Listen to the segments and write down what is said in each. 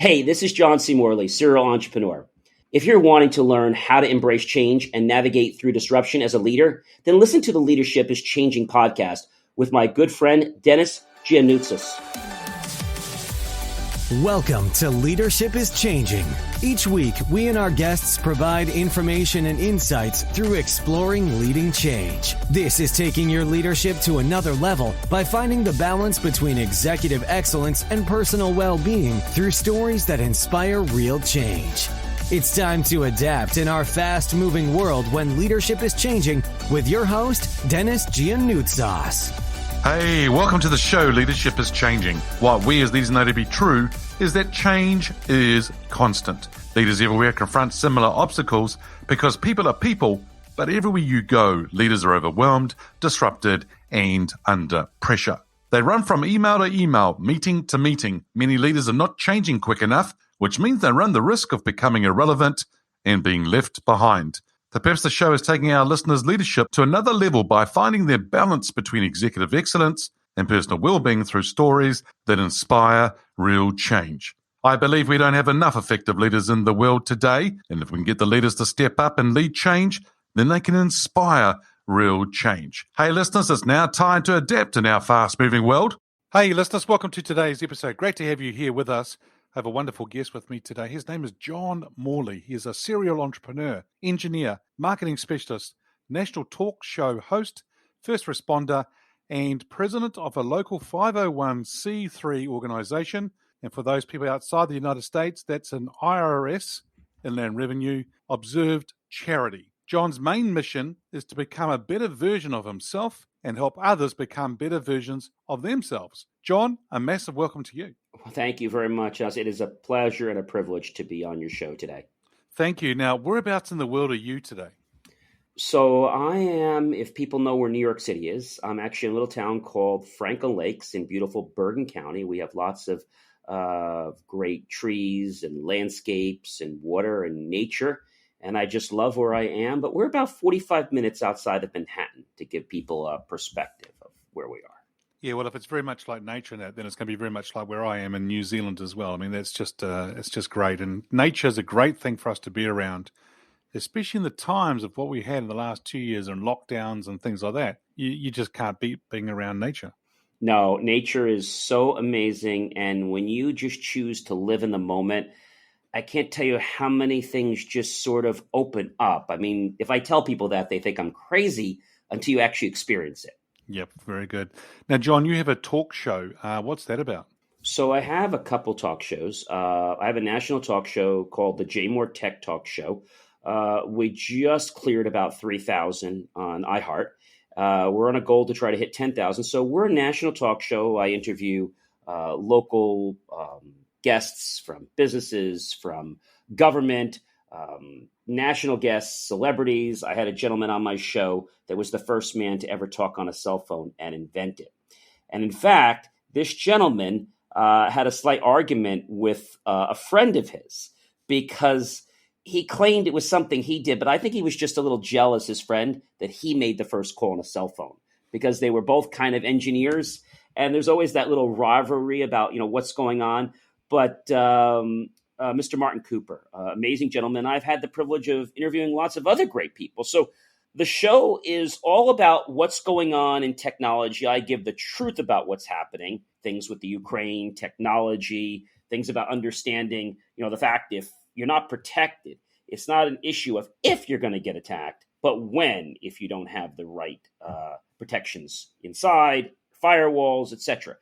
Hey, this is John C. Morley, serial entrepreneur. If you're wanting to learn how to embrace change and navigate through disruption as a leader, then listen to the Leadership is Changing podcast with my good friend, Dennis Giannoutzis. Welcome to Leadership is Changing. Each week, we and our guests provide information and insights through exploring leading change. This is taking your leadership to another level by finding the balance between executive excellence and personal well-being through stories that inspire real change. It's time to adapt in our fast-moving world when leadership is changing with your host, Dennis Giannoutzis. Hey, welcome to the show, Leadership is Changing. What we as leaders know to be true is that change is constant. Leaders everywhere confront similar obstacles because people are people, but everywhere you go, leaders are overwhelmed, disrupted, and under pressure. They run from email to email, meeting to meeting. Many leaders are not changing quick enough, which means they run the risk of becoming irrelevant and being left behind. The purpose of the show is taking our listeners' leadership to another level by finding their balance between executive excellence and personal well-being through stories that inspire real change. I believe we don't have enough effective leaders in the world today, and if we can get the leaders to step up and lead change, then they can inspire real change. Hey listeners, it's now time to adapt in our fast-moving world. Hey listeners, welcome to today's episode. Great to have you here with us. I have a wonderful guest with me today. His name is John Morley. He is a serial entrepreneur, engineer, marketing specialist, national talk show host, first responder, and president of a local 501c3 organization. And for those people outside the United States, that's an IRS, Inland Revenue, observed charity. John's main mission is to become a better version of himself and help others become better versions of themselves. John, a massive welcome to you. Well, thank you very much. It is a pleasure and a privilege to be on your show today. Thank you. Now, whereabouts in the world are you today? So I am, if people know where New York City is, I'm actually in a little town called Franklin Lakes in beautiful Bergen County. We have lots of great trees and landscapes and water and nature. And I just love where I am. But we're about 45 minutes outside of Manhattan to give people a perspective of where we are. Yeah, well, if it's very much like nature in that, then it's going to be very much like where I am in New Zealand as well. I mean, that's just it's just great. And nature is a great thing for us to be around, especially in the times of what we had in the last 2 years and lockdowns and things like that. You just can't beat being around nature. No, nature is so amazing. And when you just choose to live in the moment, I can't tell you how many things just sort of open up. I mean, if I tell people that, they think I'm crazy until you actually experience it. Yep, very good. Now, John, you have a talk show. What's that about? So I have a couple talk shows. I have a national talk show called the J Moore Tech Talk Show. We just cleared about 3,000 on iHeart. We're on a goal to try to hit 10,000. So we're a national talk show. I interview local guests from businesses, from government, national guests, celebrities. I had a gentleman on my show that was the first man to ever talk on a cell phone and invent it. And in fact, this gentleman had a slight argument with a friend of his because he claimed it was something he did, but I think he was just a little jealous, his friend, that he made the first call on a cell phone because they were both kind of engineers. And there's always that little rivalry about, what's going on. But Mr. Martin Cooper, amazing gentleman. I've had the privilege of interviewing lots of other great people. So the show is all about what's going on in technology. I give the truth about what's happening, things with the Ukraine, technology, things about understanding, the fact if you're not protected, it's not an issue of if you're going to get attacked, but when, if you don't have the right protections inside, firewalls, etc.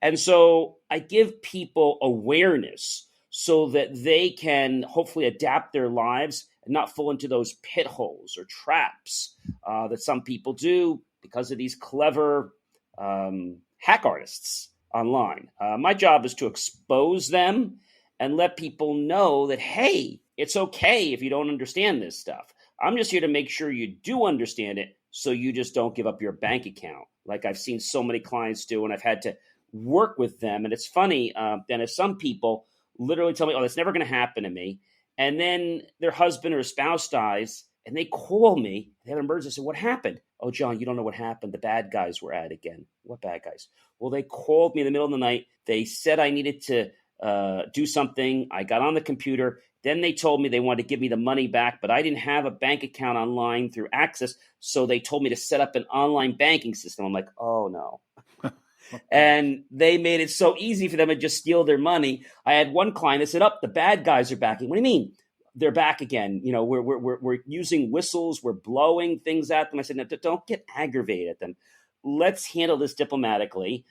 And so I give people awareness so that they can hopefully adapt their lives and not fall into those pit holes or traps that some people do because of these clever hack artists online. My job is to expose them and let people know that, hey, it's okay if you don't understand this stuff. I'm just here to make sure you do understand it so you just don't give up your bank account like I've seen so many clients do, and I've had to work with them. And it's funny, Dennis, some people literally tell me, oh, that's never going to happen to me. And then their husband or spouse dies, and they call me. They have an emergency. I say, what happened? Oh, John, you don't know what happened. The bad guys were at it again. What bad guys? Well, they called me in the middle of the night. They said I needed to do something. I got on the computer. Then they told me they wanted to give me the money back, but I didn't have a bank account online through Access. So they told me to set up an online banking system. I'm like, oh no. And they made it so easy for them to just steal their money. I had one client that said, the bad guys are back. What do you mean? They're back again. We're using whistles. We're blowing things at them. I said, no, don't get aggravated at them. Let's handle this diplomatically.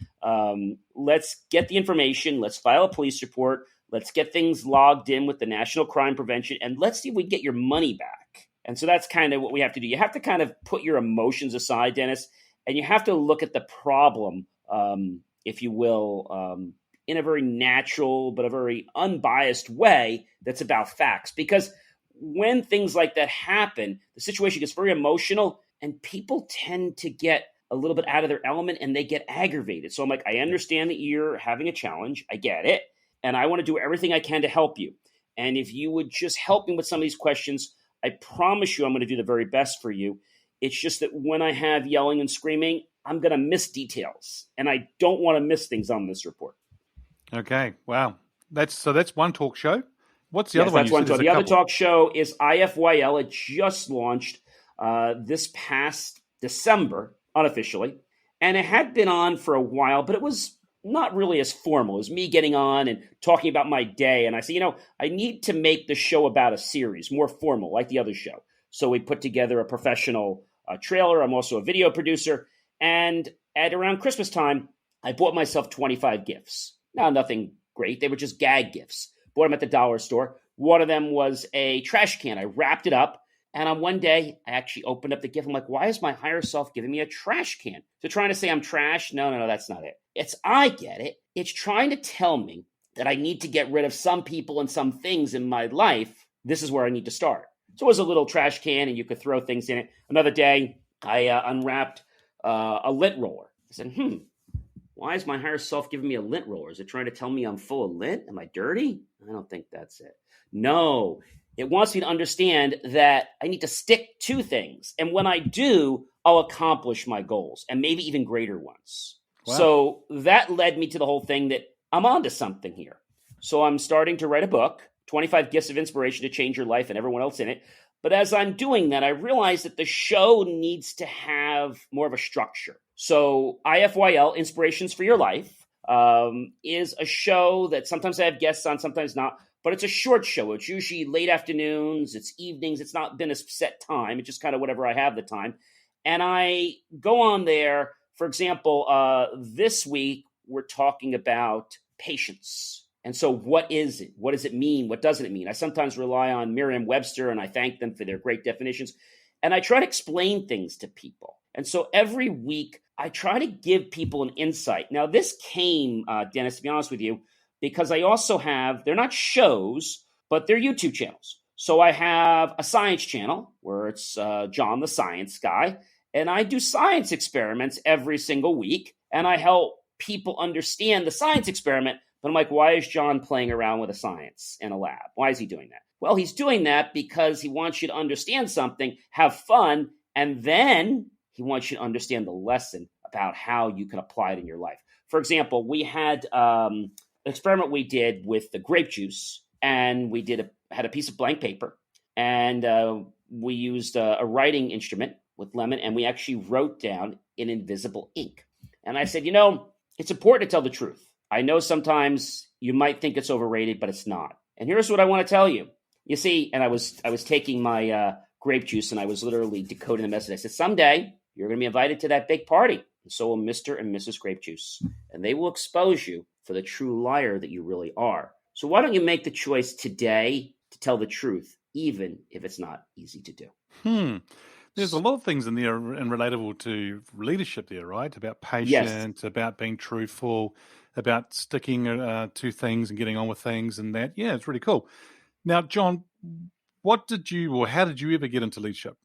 Let's get the information. Let's file a police report. Let's get things logged in with the National Crime Prevention, and let's see if we can get your money back. And so that's kind of what we have to do. You have to kind of put your emotions aside, Dennis, and you have to look at the problem, if you will, in a very natural but a very unbiased way that's about facts. Because when things like that happen, the situation gets very emotional, and people tend to get a little bit out of their element and they get aggravated. So I'm like, I understand that you're having a challenge. I get it. And I want to do everything I can to help you. And if you would just help me with some of these questions, I promise you I'm going to do the very best for you. It's just that when I have yelling and screaming, I'm going to miss details. And I don't want to miss things on this report. Okay. Wow. That's one talk show. What's the other one? That's one talk. The other talk show is IFYL. It just launched this past December, unofficially. And it had been on for a while, but it was not really as formal. It was me getting on and talking about my day. And I said, I need to make the show about a series, more formal, like the other show. So we put together a professional trailer. I'm also a video producer. And at around Christmas time, I bought myself 25 gifts. Now, nothing great. They were just gag gifts. Bought them at the dollar store. One of them was a trash can. I wrapped it up. And on one day, I actually opened up the gift. I'm like, why is my higher self giving me a trash can? So trying to say I'm trash? No, that's not it. I get it. It's trying to tell me that I need to get rid of some people and some things in my life. This is where I need to start. So it was a little trash can and you could throw things in it. Another day, I unwrapped a lint roller. I said, why is my higher self giving me a lint roller? Is it trying to tell me I'm full of lint? Am I dirty? I don't think that's it. No. It wants me to understand that I need to stick to things. And when I do, I'll accomplish my goals and maybe even greater ones. Wow. So that led me to the whole thing that I'm onto something here. So I'm starting to write a book, 25 Gifts of Inspiration to Change Your Life and Everyone Else in It. But as I'm doing that, I realize that the show needs to have more of a structure. So IFYL, Inspirations for Your Life, is a show that sometimes I have guests on, sometimes not. But it's a short show. It's usually late afternoons. It's evenings. It's not been a set time. It's just kind of whatever I have the time. And I go on there. For example, this week, we're talking about patience. And so what is it? What does it mean? What doesn't it mean? I sometimes rely on Merriam-Webster, and I thank them for their great definitions. And I try to explain things to people. And so every week, I try to give people an insight. Now, this came, Dennis, to be honest with you, because I also have, they're not shows, but they're YouTube channels. So I have a science channel where it's John the Science Guy, and I do science experiments every single week, and I help people understand the science experiment. But I'm like, why is John playing around with a science in a lab? Why is he doing that? Well, he's doing that because he wants you to understand something, have fun, and then he wants you to understand the lesson about how you can apply it in your life. For example, we had experiment we did with the grape juice, and we had a piece of blank paper, and we used a writing instrument with lemon, and we actually wrote down in invisible ink. And I said, it's important to tell the truth. I know sometimes you might think it's overrated, but it's not. And here's what I want to tell you. You see, and I was taking my grape juice, and I was literally decoding the message. I said, someday you're going to be invited to that big party, and so will Mr. and Mrs. Grape Juice, and they will expose you for the true liar that you really are. So why don't you make the choice today to tell the truth, even if it's not easy to do? There's a lot of things in there and relatable to leadership there, right? About patience, about being truthful, about sticking to things and getting on with things and that. Yeah, it's really cool. Now, John, how did you ever get into leadership?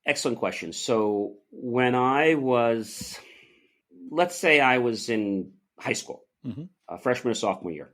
Excellent question. So when I was, let's say I was in high school, freshman or sophomore year,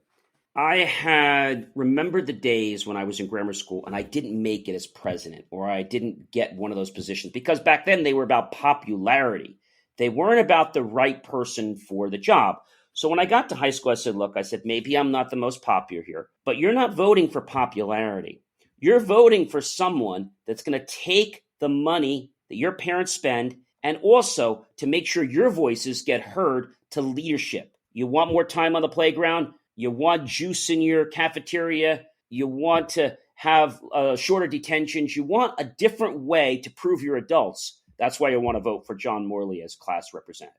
I had remembered the days when I was in grammar school and I didn't make it as president, or I didn't get one of those positions, because back then they were about popularity. They weren't about the right person for the job. So when I got to high school, I said, look, I said, maybe I'm not the most popular here, but you're not voting for popularity. You're voting for someone that's going to take the money that your parents spend and also to make sure your voices get heard to leadership. You want more time on the playground? You want juice in your cafeteria? You want to have shorter detentions? You want a different way to prove you're adults. That's why you want to vote for John Morley as class representative.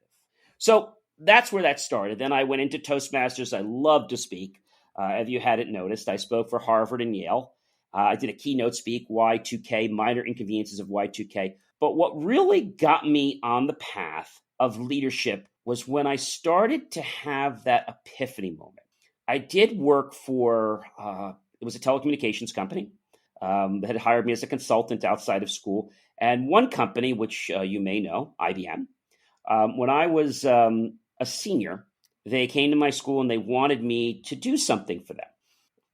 So that's where that started. Then I went into Toastmasters. I love to speak. If you hadn't noticed, I spoke for Harvard and Yale. I did a keynote speak, Y2K, minor inconveniences of Y2K. But what really got me on the path of leadership was when I started to have that epiphany moment. I did work for, it was a telecommunications company that had hired me as a consultant outside of school. And one company, which you may know, IBM, when I was a senior, they came to my school and they wanted me to do something for them.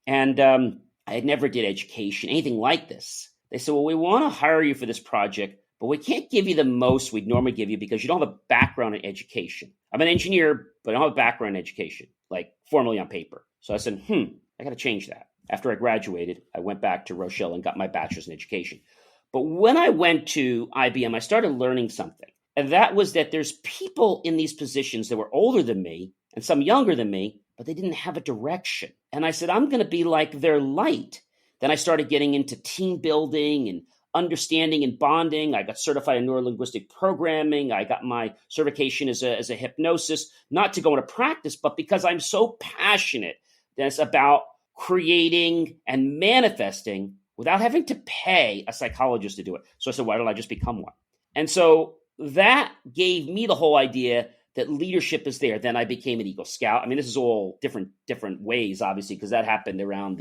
And I had never did education, anything like this. They said, well, we want to hire you for this project, but we can't give you the most we'd normally give you because you don't have a background in education. I'm an engineer, but I don't have a background in education, like formally on paper. So I said, I got to change that. After I graduated, I went back to Rochelle and got my bachelor's in education. But when I went to IBM, I started learning something. And that was that there's people in these positions that were older than me and some younger than me, but they didn't have a direction. And I said, I'm going to be like their light. Then I started getting into team building and understanding and bonding. I got certified in neurolinguistic programming. I got my certification as a hypnosis, not to go into practice, but because I'm so passionate that it's about creating and manifesting without having to pay a psychologist to do it. So I said, why don't I just become one? And so that gave me the whole idea that leadership is there. Then I became an Eagle Scout. I mean, this is all different ways, obviously, because that happened around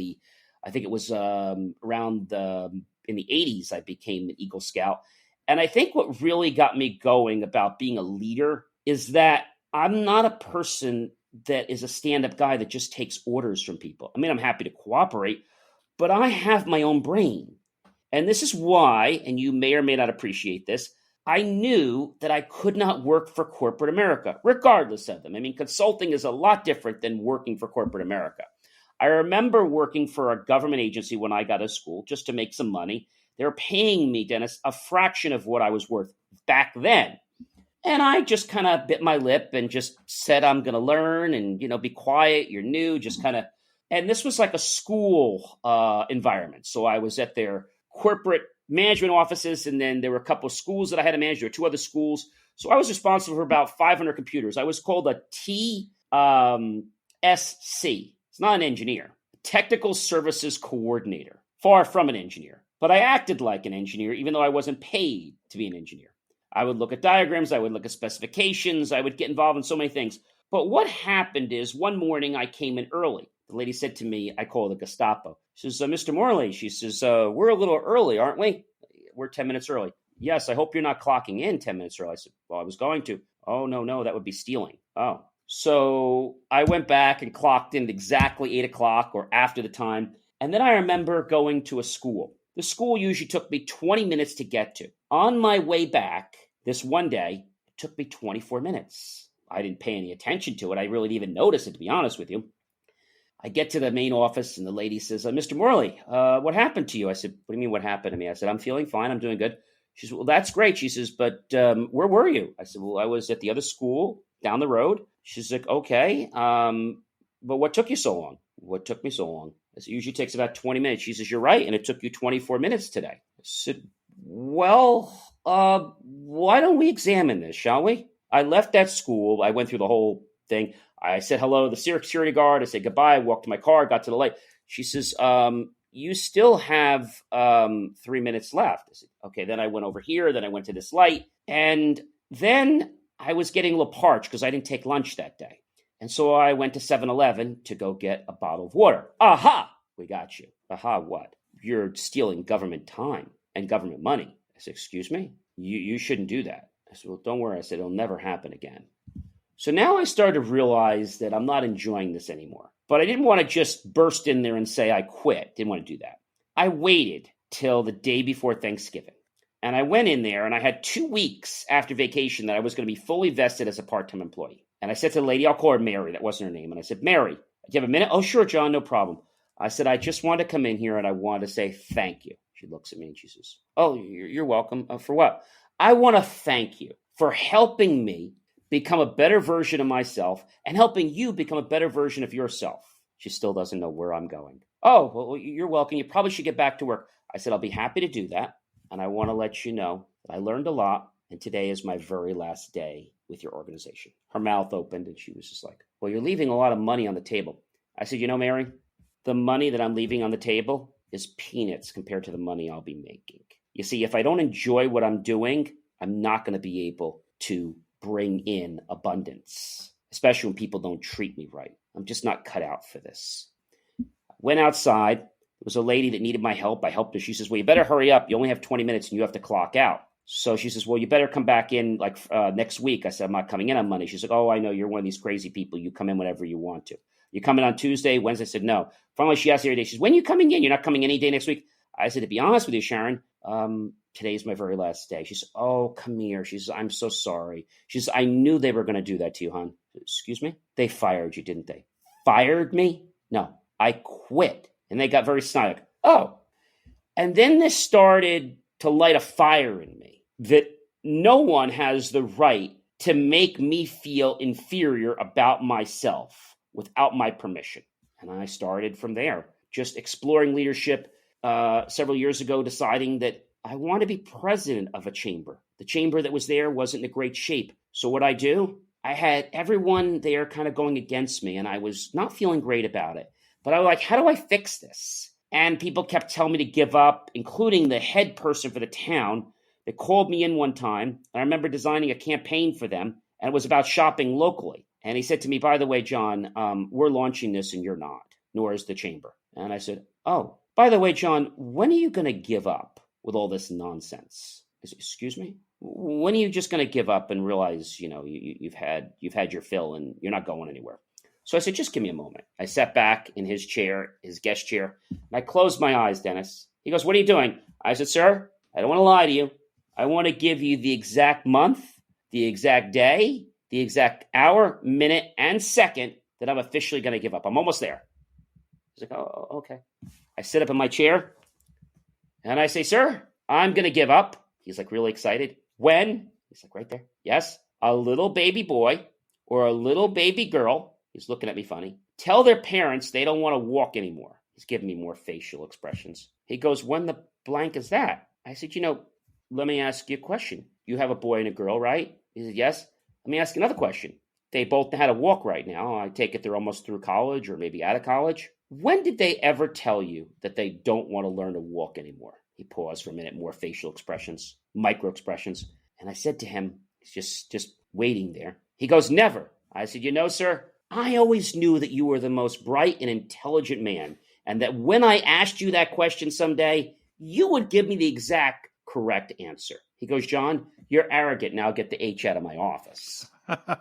I think it was in the 80s, I became an Eagle Scout. And I think what really got me going about being a leader is that I'm not a person that is a stand-up guy that just takes orders from people. I mean, I'm happy to cooperate, but I have my own brain. And this is why, and you may or may not appreciate this, I knew that I could not work for corporate America, regardless of them. I mean, consulting is a lot different than working for corporate America. I remember working for a government agency when I got to school just to make some money. They were paying me, Dennis, a fraction of what I was worth back then. And I just kind of bit my lip and just said, I'm going to learn and, be quiet. You're new, just kind of. And this was like a school environment. So I was at their corporate management offices, and then there were a couple of schools that I had to manage. There were 2 other schools. So I was responsible for about 500 computers. I was called a TSC. It's not an engineer. Technical Services Coordinator. Far from an engineer. But I acted like an engineer, even though I wasn't paid to be an engineer. I would look at diagrams. I would look at specifications. I would get involved in so many things. But what happened is one morning I came in early. The lady said to me, I call it the Gestapo. She says, Mr. Morley, she says, we're a little early, aren't we? We're 10 minutes early. Yes, I hope you're not clocking in 10 minutes early. I said, well, I was going to. Oh, no, that would be stealing. Oh. So I went back and clocked in at exactly 8 o'clock or after the time. And then I remember going to a school. The school usually took me 20 minutes to get to. On my way back, this one day, it took me 24 minutes. I didn't pay any attention to it. I really didn't even notice it, to be honest with you. I get to the main office and the lady says, Mr. Morley, what happened to you? I said, what do you mean what happened to me? I said, I'm feeling fine. I'm doing good. She said, well, that's great. She says, but where were you? I said, well, I was at the other school down the road. She's like, okay, but what took you so long? What took me so long? I said, it usually takes about 20 minutes. She says, you're right, and it took you 24 minutes today. I said, well, why don't we examine this, shall we? I left that school. I went through the whole thing. I said hello to the security guard. I said goodbye. I walked to my car, got to the light. She says, you still have 3 minutes left. I said, okay. Then I went over here. Then I went to this light. And then I was getting a little parched because I didn't take lunch that day. And so I went to 7-Eleven to go get a bottle of water. Aha! We got you. Aha, what? You're stealing government time and government money. I said, excuse me? You shouldn't do that. I said, well, don't worry. I said, it'll never happen again. So now I started to realize that I'm not enjoying this anymore. But I didn't want to just burst in there and say I quit. Didn't want to do that. I waited till the day before Thanksgiving. And I went in there and I had 2 weeks after vacation that I was going to be fully vested as a part-time employee. And I said to the lady, I'll call her Mary. That wasn't her name. And I said, Mary, do you have a minute? Oh, sure, John, no problem. I said, I just want to come in here and I want to say thank you. She looks at me and she says, oh, you're welcome. For what? I want to thank you for helping me become a better version of myself and helping you become a better version of yourself. She still doesn't know where I'm going. Oh, well, you're welcome. You probably should get back to work. I said, I'll be happy to do that. And I want to let you know that I learned a lot. And today is my very last day with your organization. Her mouth opened and she was just like, well, you're leaving a lot of money on the table. I said, you know, Mary, the money that I'm leaving on the table is peanuts compared to the money I'll be making. You see, if I don't enjoy what I'm doing, I'm not going to be able to bring in abundance, especially when people don't treat me right. I'm just not cut out for this. Went outside. There was a lady that needed my help. I helped her. She says, well, you better hurry up. You only have 20 minutes and you have to clock out. So she says, well, you better come back in like next week. I said, I'm not coming in on Monday. She's like, oh, I know. You're one of these crazy people. You come in whenever you want to. You come in on Tuesday, Wednesday? I said, no. Finally, she asked me every day. She says, when are you coming in? You're not coming any day next week? I said, to be honest with you, Sharon, today's my very last day. She said, oh, come here. She says, I'm so sorry. She says, I knew they were going to do that to you, hon. Excuse me? They fired you, didn't they? Fired me? No, I quit. And they got very snide. Like, oh. And then this started to light a fire in me that no one has the right to make me feel inferior about myself without my permission. And I started from there, just exploring leadership several years ago, deciding that I want to be president of a chamber. The chamber that was there wasn't in great shape. So what I do, I had everyone there kind of going against me, and I was not feeling great about it. But I was like, how do I fix this? And people kept telling me to give up, including the head person for the town. They called me in one time, and I remember designing a campaign for them, and it was about shopping locally. And he said to me, by the way, John, we're launching this and you're not, nor is the chamber. And I said, oh, by the way, John, when are you going to give up with all this nonsense? I said, excuse me? When are you just going to give up and realize, you know, you've had your fill and you're not going anywhere? So I said, just give me a moment. I sat back in his chair, his guest chair, and I closed my eyes, Dennis. He goes, what are you doing? I said, sir, I don't want to lie to you. I want to give you the exact month, the exact day, the exact hour, minute, and second that I'm officially going to give up. I'm almost there. He's like, oh, okay. I sit up in my chair, and I say, sir, I'm going to give up. He's like really excited. When? He's like, right there. Yes, a little baby boy or a little baby girl, he's looking at me funny, tell their parents they don't want to walk anymore. He's giving me more facial expressions. He goes, when the blank is that? I said, you know, let me ask you a question. You have a boy and a girl, right? He said, yes. Let me ask you another question. They both know how to walk right now. I take it they're almost through college or maybe out of college. When did they ever tell you that they don't want to learn to walk anymore? He paused for a minute, more facial expressions, micro expressions. And I said to him, he's just waiting there. He goes, never. I said, you know, sir, I always knew that you were the most bright and intelligent man, and that when I asked you that question someday, you would give me the exact correct answer. He goes, John, you're arrogant. Now get the H out of my office.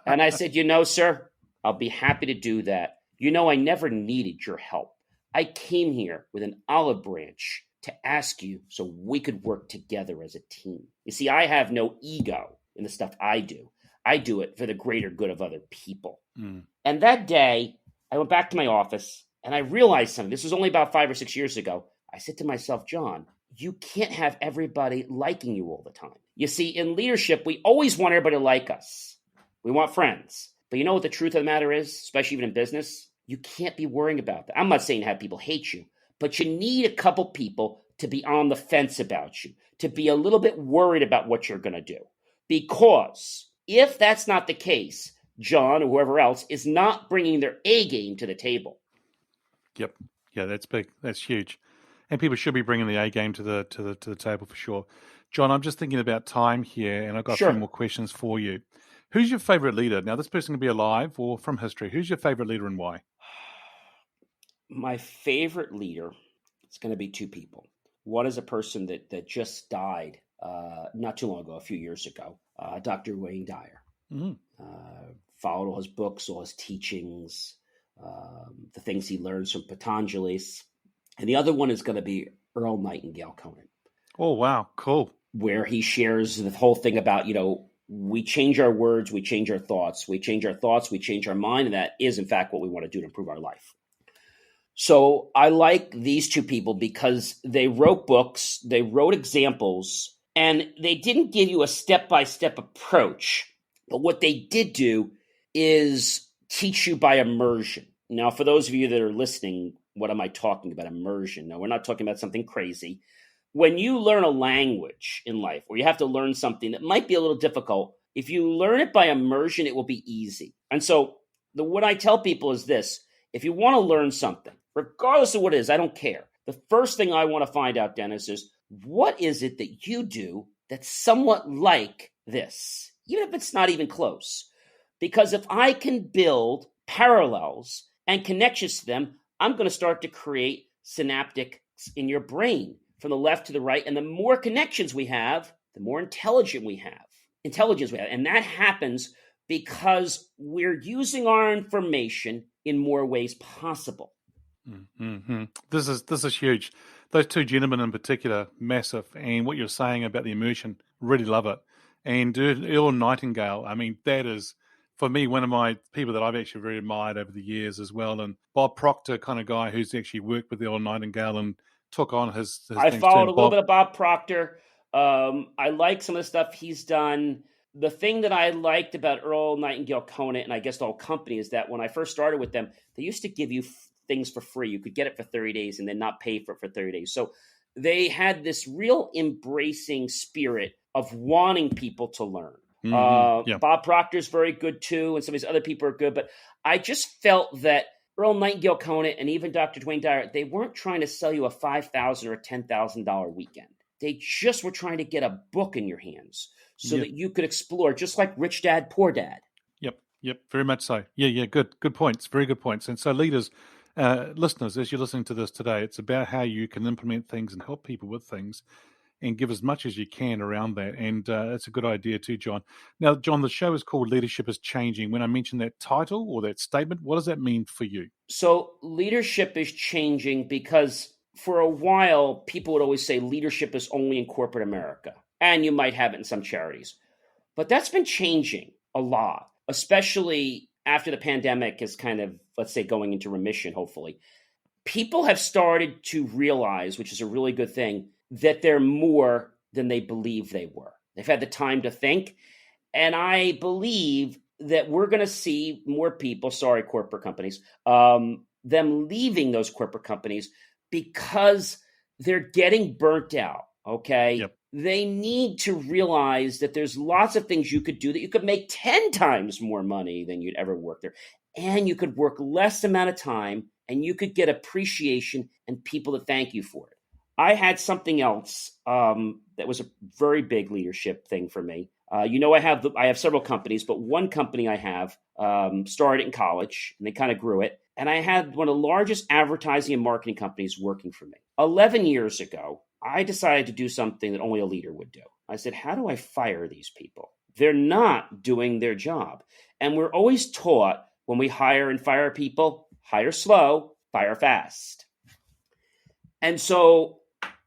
And I said, you know, sir, I'll be happy to do that. You know, I never needed your help. I came here with an olive branch to ask you so we could work together as a team. You see, I have no ego in the stuff I do. I do it for the greater good of other people. Mm. And that day, I went back to my office and I realized something. This was only about 5 or 6 years ago. I said to myself, John, you can't have everybody liking you all the time. You see, in leadership, we always want everybody to like us. We want friends. But you know what the truth of the matter is, especially even in business? You can't be worrying about that. I'm not saying have people hate you, but you need a couple people to be on the fence about you, to be a little bit worried about what you're going to do. Because if that's not the case, John or whoever else is not bringing their A game to the table. Yep. Yeah, that's big. That's huge. And people should be bringing the A game to the table for sure. John, I'm just thinking about time here, and I've got a few more questions for you. Who's your favorite leader? Now, this person can be alive or from history. Who's your favorite leader and why? My favorite leader is going to be two people. One is a person that just died not too long ago, a few years ago, Dr. Wayne Dyer. Mm-hmm. Followed all his books, all his teachings, the things he learns from Patanjali's. And the other one is going to be Earl Nightingale Conan. Oh, wow. Cool. Where he shares the whole thing about, you know, we change our words, we change our thoughts, we change our thoughts, we change our mind. And that is, in fact, what we want to do to improve our life. So I like these two people because they wrote books, they wrote examples, and they didn't give you a step-by-step approach. But what they did do is teach you by immersion. Now, for those of you that are listening, what am I talking about? Immersion. No, we're not talking about something crazy. When you learn a language in life, or you have to learn something that might be a little difficult, if you learn it by immersion, it will be easy. And so what I tell people is this: if you want to learn something, regardless of what it is, I don't care. The first thing I want to find out, Dennis, is what is it that you do that's somewhat like this, even if it's not even close? Because if I can build parallels and connections to them, I'm going to start to create synaptics in your brain from the left to the right. And the more connections we have, the more intelligence we have. And that happens because we're using our information in more ways possible. Mm-hmm. This is huge. Those two gentlemen in particular, massive. And what you're saying about the immersion, really love it. And Earl Nightingale, I mean, that is, for me, one of my people that I've actually very admired over the years as well. And Bob Proctor, kind of guy who's actually worked with Earl Nightingale and took on his I things followed too. a little bit of Bob Proctor. I like some of the stuff he's done. The thing that I liked about Earl Nightingale Conant, and I guess the whole company, is that when I first started with them, they used to give you things for free. You could get it for 30 days and then not pay for it for 30 days. So they had this real embracing spirit of wanting people to learn. Yeah. Bob Proctor's very good too, and some of these other people are good. But I just felt that Earl Nightingale Conant and even Dr. Dwayne Dyer, they weren't trying to sell you a $5,000 or a $10,000 weekend. They just were trying to get a book in your hands so that you could explore, just like Rich Dad, Poor Dad. Yep, very much so. Yeah, good points, very good points. And so leaders, listeners, as you're listening to this today, it's about how you can implement things and help people with things and give as much as you can around that. And it's a good idea too, John. Now, John, the show is called Leadership is Changing. When I mention that title or that statement, what does that mean for you? So leadership is changing because for a while, people would always say leadership is only in corporate America. And you might have it in some charities. But that's been changing a lot, especially after the pandemic is kind of, let's say, going into remission, hopefully. People have started to realize, which is a really good thing, that they're more than they believe they were. They've had the time to think. And I believe that we're going to see more people, corporate companies, them leaving those corporate companies because they're getting burnt out, okay? Yep. They need to realize that there's lots of things you could do, that you could make 10 times more money than you'd ever work there. And you could work less amount of time, and you could get appreciation and people to thank you for it. I had something else that was a very big leadership thing for me. I have several companies, but one company I have started in college, and they kind of grew it. And I had one of the largest advertising and marketing companies working for me. 11 years ago, I decided to do something that only a leader would do. I said, how do I fire these people? They're not doing their job. And we're always taught when we hire and fire people, hire slow, fire fast. And so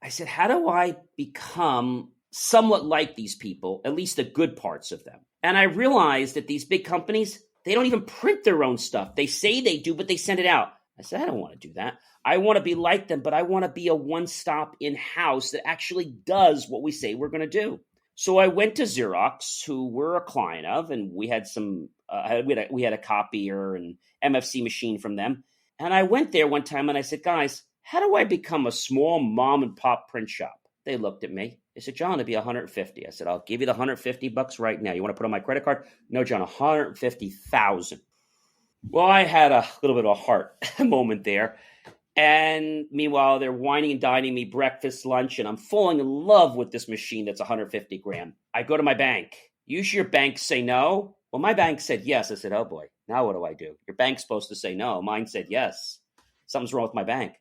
I said, how do I become somewhat like these people, at least the good parts of them? And I realized that these big companies, they don't even print their own stuff. They say they do, but they send it out. I said, I don't want to do that. I want to be like them, but I want to be a one-stop in-house that actually does what we say we're going to do. So I went to Xerox, who we're a client of, and we had we had a copier and MFC machine from them. And I went there one time and I said, guys, how do I become a small mom and pop print shop? They looked at me. They said, John, it'd be $150. I said, I'll give you the $150 right now. You want to put on my credit card? No, John, $150,000. Well, I had a little bit of a heart moment there. And meanwhile, they're whining and dining me breakfast, lunch, and I'm falling in love with this machine that's 150 grand. I go to my bank. Usually your bank say no. Well, my bank said yes. I said, oh boy, now what do I do? Your bank's supposed to say no. Mine said yes. Something's wrong with my bank.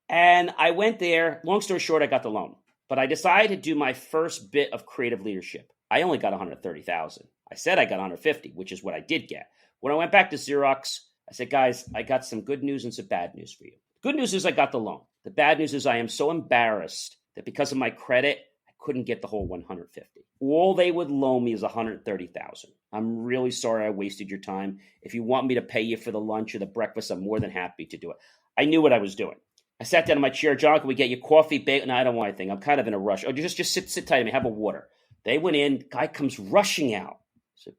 And I went there. Long story short, I got the loan. But I decided to do my first bit of creative leadership. I only got $130,000. I said I got $150,000, which is what I did get. When I went back to Xerox, I said, guys, I got some good news and some bad news for you. Good news is I got the loan. The bad news is I am so embarrassed that because of my credit, I couldn't get the whole 150. All they would loan me is 130,000. I'm really sorry I wasted your time. If you want me to pay you for the lunch or the breakfast, I'm more than happy to do it. I knew what I was doing. I sat down in my chair. John, can we get you coffee, bacon? No, I don't want anything. I'm kind of in a rush. Oh, just sit tight to me. Have a water. They went in. Guy comes rushing out. I said,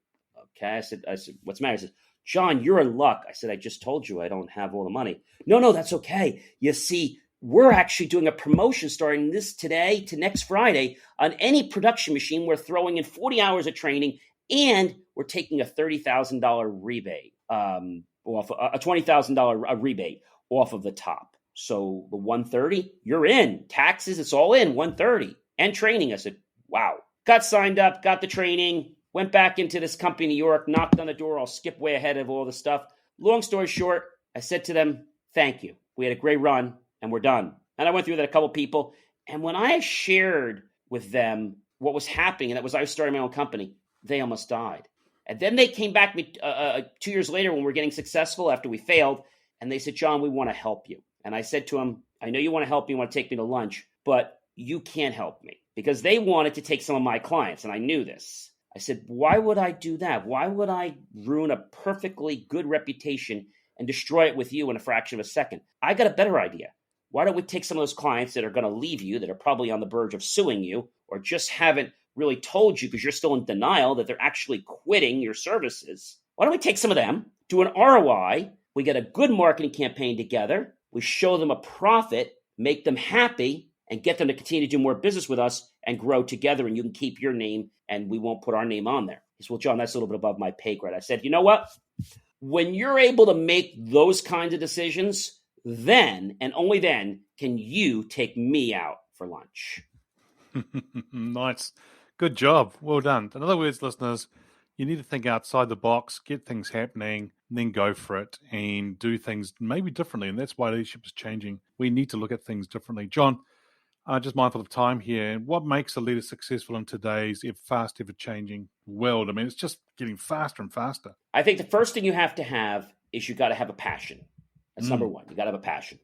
okay. I said, what's the matter? He said, John, you're in luck. I said, I just told you I don't have all the money. No, that's okay. You see, we're actually doing a promotion starting this today to next Friday on any production machine. We're throwing in 40 hours of training, and we're taking a $30,000 rebate off a $20,000 rebate off of the top. So the 130, you're in. Taxes, it's all in, 130. And training. I said, wow. Got signed up, got the training, went back into this company in New York, knocked on the door. I'll skip way ahead of all the stuff. Long story short, I said to them, thank you. We had a great run, and we're done. And I went through that a couple people. And when I shared with them what was happening, and that was I was starting my own company, they almost died. And then they came back 2 years later when we were getting successful after we failed, and they said, John, we want to help you. And I said to them, I know you want to help me, you want to take me to lunch, but you can't help me. Because they wanted to take some of my clients, and I knew this. I said, why would I do that? Why would I ruin a perfectly good reputation and destroy it with you in a fraction of a second? I got a better idea. Why don't we take some of those clients that are going to leave you, that are probably on the verge of suing you, or just haven't really told you because you're still in denial that they're actually quitting your services. Why don't we take some of them, do an ROI, we get a good marketing campaign together, we show them a profit, make them happy, and get them to continue to do more business with us and grow together, and you can keep your name, and we won't put our name on there. He said, well, John, that's a little bit above my pay grade. I said, you know what? When you're able to make those kinds of decisions, then and only then can you take me out for lunch. Nice. Good job. Well done. In other words, listeners, you need to think outside the box, get things happening, and then go for it and do things maybe differently. And that's why leadership is changing. We need to look at things differently. John, just mindful of time here. What makes a leader successful in today's fast, ever-changing world? I mean, it's just getting faster and faster. I think the first thing you have to have is you got to have a passion. That's number one. You got to have a passion.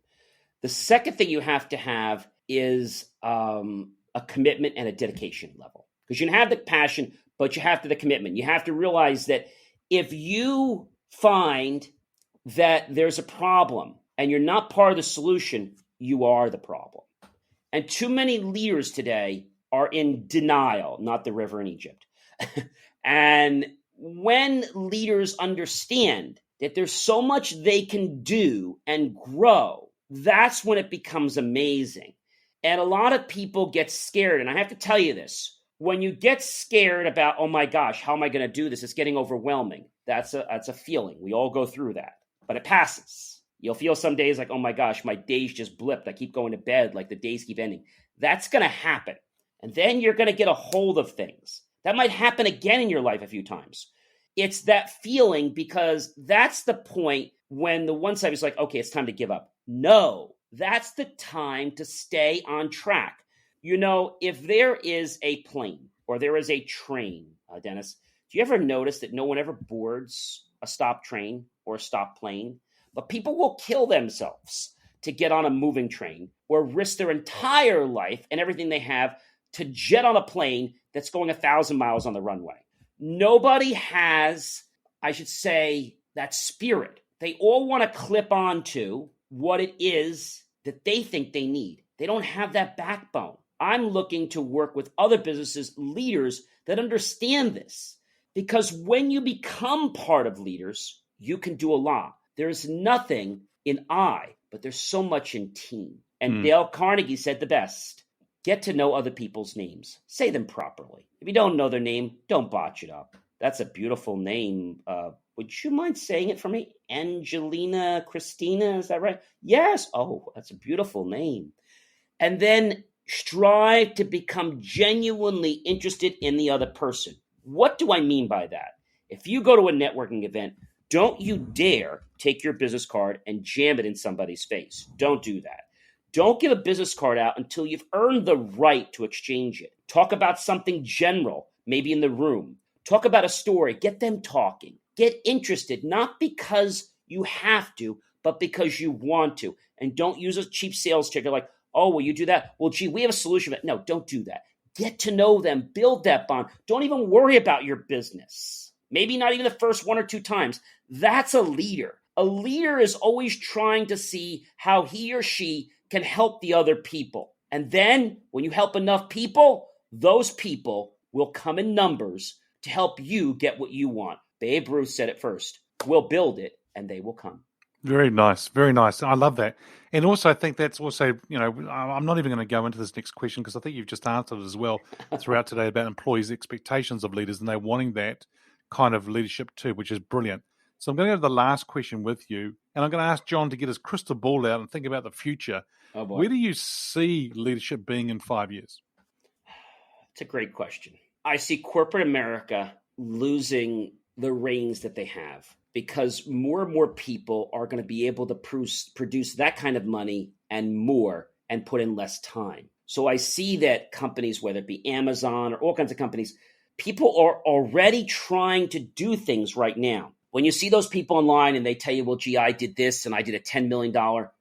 The second thing you have to have is a commitment and a dedication level. Because you can have the passion, but you have to have the commitment. You have to realize that if you find that there's a problem and you're not part of the solution, you are the problem. And too many leaders today are in denial, not the river in Egypt. And when leaders understand that there's so much they can do and grow, that's when it becomes amazing. And a lot of people get scared. And I have to tell you this, when you get scared about, oh my gosh, how am I going to do this? It's getting overwhelming. That's a feeling. We all go through that, but it passes. You'll feel some days like, oh my gosh, my days just blipped. I keep going to bed, like the days keep ending. That's going to happen. And then you're going to get a hold of things. That might happen again in your life a few times. It's that feeling, because that's the point when the one side is like, okay, it's time to give up. No, that's the time to stay on track. You know, if there is a plane or there is a train, Dennis, do you ever notice that no one ever boards a stop train or a stop plane? But people will kill themselves to get on a moving train or risk their entire life and everything they have to jet on a plane that's going 1,000 miles on the runway. Nobody has, I should say, that spirit. They all want to clip on to what it is that they think they need. They don't have that backbone. I'm looking to work with other businesses, leaders that understand this. Because when you become part of leaders, you can do a lot. There's nothing in I, but there's so much in team. And Dale Carnegie said the best, get to know other people's names. Say them properly. If you don't know their name, don't botch it up. That's a beautiful name. Would you mind saying it for me? Angelina Christina, is that right? Yes. Oh, that's a beautiful name. And then strive to become genuinely interested in the other person. What do I mean by that? If you go to a networking event, don't you dare take your business card and jam it in somebody's face. Don't do that. Don't give a business card out until you've earned the right to exchange it. Talk about something general, maybe in the room. Talk about a story. Get them talking. Get interested, not because you have to, but because you want to. And don't use a cheap sales trick. You're like, oh, will you do that? Well, gee, we have a solution. No, don't do that. Get to know them, build that bond. Don't even worry about your business. Maybe not even the first 1 or 2 times. That's a leader. A leader is always trying to see how he or she can help the other people. And then when you help enough people, those people will come in numbers to help you get what you want. Babe Ruth said it first. We'll build it and they will come. Very nice. Very nice. I love that. And also, I think that's also, I'm not even going to go into this next question because I think you've just answered it as well throughout today about employees' expectations of leaders and they wanting that kind of leadership too, which is brilliant. So I'm going to go to the last question with you, and I'm going to ask John to get his crystal ball out and think about the future. Oh boy. Where do you see leadership being in 5 years? It's a great question. I see corporate America losing the reins that they have because more and more people are going to be able to produce that kind of money and more and put in less time. So I see that companies, whether it be Amazon or all kinds of companies, people are already trying to do things right now. When you see those people online and they tell you, well, gee, I did this and I did a $10 million,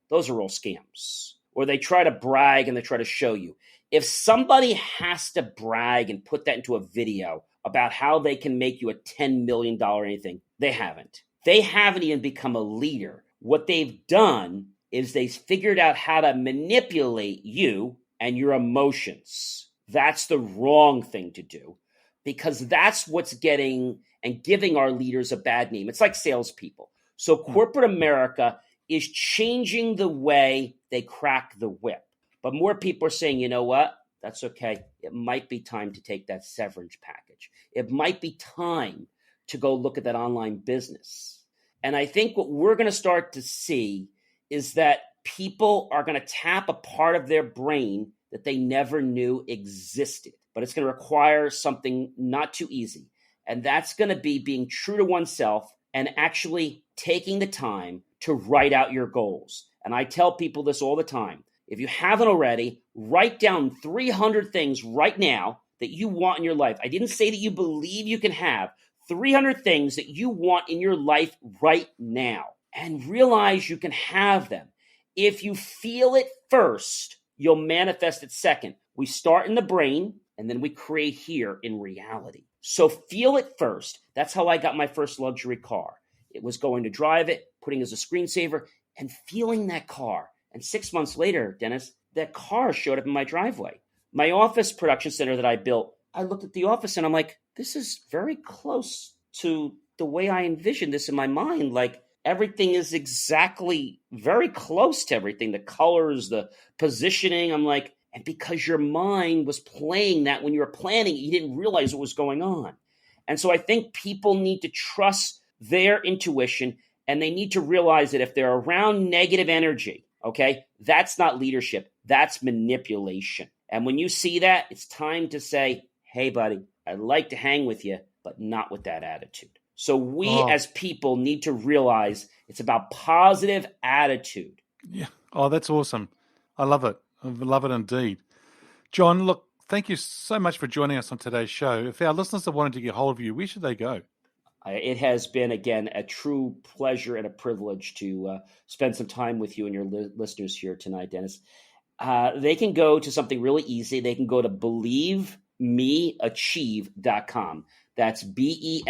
those are all scams. Or they try to brag and they try to show you. If somebody has to brag and put that into a video about how they can make you a $10 million anything, they haven't. They haven't even become a leader. What they've done is they've figured out how to manipulate you and your emotions. That's the wrong thing to do because that's what's getting and giving our leaders a bad name. It's like salespeople. So corporate America is changing the way they crack the whip. But more people are saying, you know what? That's okay. It might be time to take that severance package. It might be time to go look at that online business. And I think what we're going to start to see is that people are going to tap a part of their brain that they never knew existed. But it's going to require something not too easy. And that's going to be being true to oneself and actually taking the time to write out your goals. And I tell people this all the time. If you haven't already, write down 300 things right now that you want in your life. I didn't say that you believe you can have 300 things that you want in your life right now and realize you can have them. If you feel it first, you'll manifest it second. We start in the brain and then we create here in reality. So feel it first. That's how I got my first luxury car. It was going to drive it, putting it as a screensaver and feeling that car. And 6 months later, Dennis, that car showed up in my driveway. My office production center that I built, I looked at the office and I'm like, this is very close to the way I envisioned this in my mind. Like everything is exactly very close to everything. The colors, the positioning. I'm like, and because your mind was playing that when you were planning, you didn't realize what was going on. And so I think people need to trust their intuition and they need to realize that if they're around negative energy, okay, that's not leadership. That's manipulation. And when you see that, it's time to say, hey, buddy, I'd like to hang with you, but not with that attitude. So we as people need to realize it's about positive attitude. Yeah. Oh, that's awesome. I love it. I love it indeed. John, look, thank you so much for joining us on today's show. If our listeners are wanting to get hold of you, where should they go? It has been, again, a true pleasure and a privilege to spend some time with you and your listeners here tonight, Dennis. They can go to something really easy. They can go to believemeachieve.com. That's BELIEVE,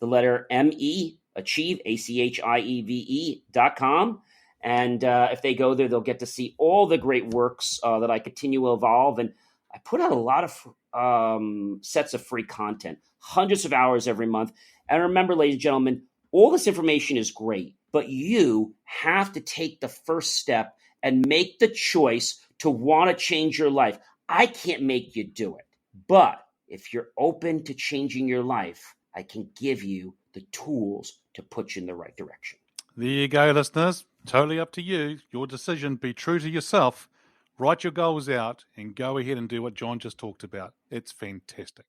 the letter ME, achieve, ACHIEVE.com. And if they go there, they'll get to see all the great works that I continue to evolve. And I put out a lot of sets of free content, hundreds of hours every month. And remember, ladies and gentlemen, all this information is great, but you have to take the first step and make the choice to want to change your life. I can't make you do it, but if you're open to changing your life, I can give you the tools to put you in the right direction. There you go, listeners. Totally up to you. Your decision. Be true to yourself. Write your goals out and go ahead and do what John just talked about. It's fantastic.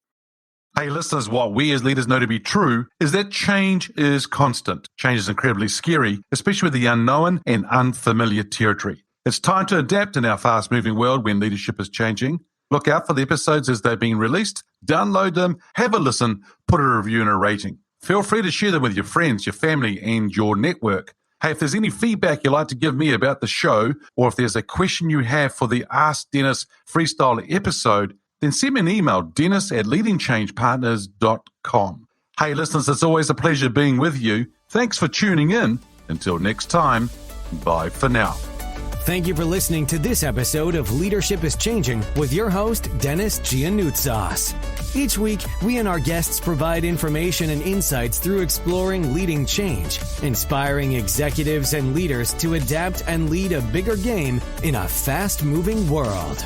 Hey, listeners, what we as leaders know to be true is that change is constant. Change is incredibly scary, especially with the unknown and unfamiliar territory. It's time to adapt in our fast-moving world when leadership is changing. Look out for the episodes as they're being released. Download them, have a listen, put a review and a rating. Feel free to share them with your friends, your family, and your network. Hey, if there's any feedback you'd like to give me about the show, or if there's a question you have for the Ask Dennis Freestyle episode, then send me an email, dennis@leadingchangepartners.com. Hey, listeners, it's always a pleasure being with you. Thanks for tuning in. Until next time, bye for now. Thank you for listening to this episode of Leadership is Changing with your host, Dennis Giannoutsas. Each week, we and our guests provide information and insights through exploring leading change, inspiring executives and leaders to adapt and lead a bigger game in a fast-moving world.